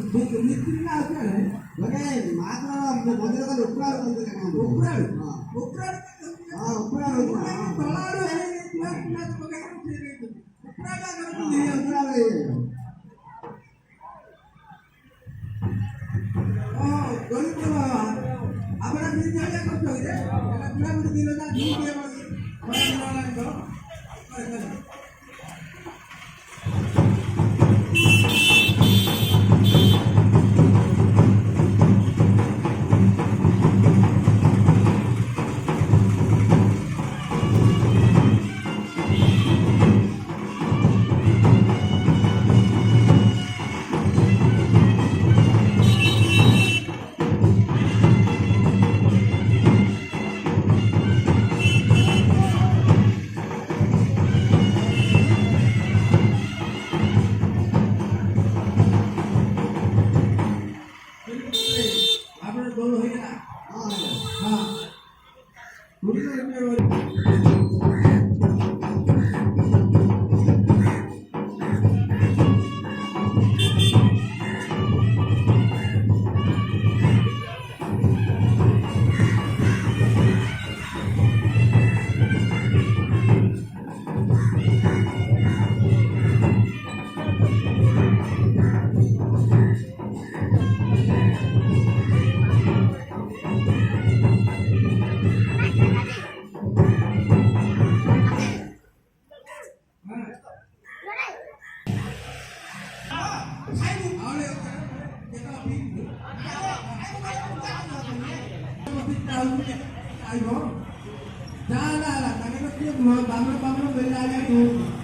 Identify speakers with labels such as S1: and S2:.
S1: మిత్రులు అవుతాడు
S2: ఒకే మాత్రం మొదలు కదా ఉప్పురాడు
S1: ఉప్పురాడు
S2: ఉప్పురాడు
S1: ఉప్పురాడు
S2: ఉప్పురాడు
S1: తొలాడు આપણે બીજી જગ્યાએ કરતો હોય એટલે પેલા બધું દિલોના જીવ દેવાની ભણવાના કરો આપણે બોલો હોય ને હા Jangan lah, tangan kecil, bambu-bambu beli aja tuh.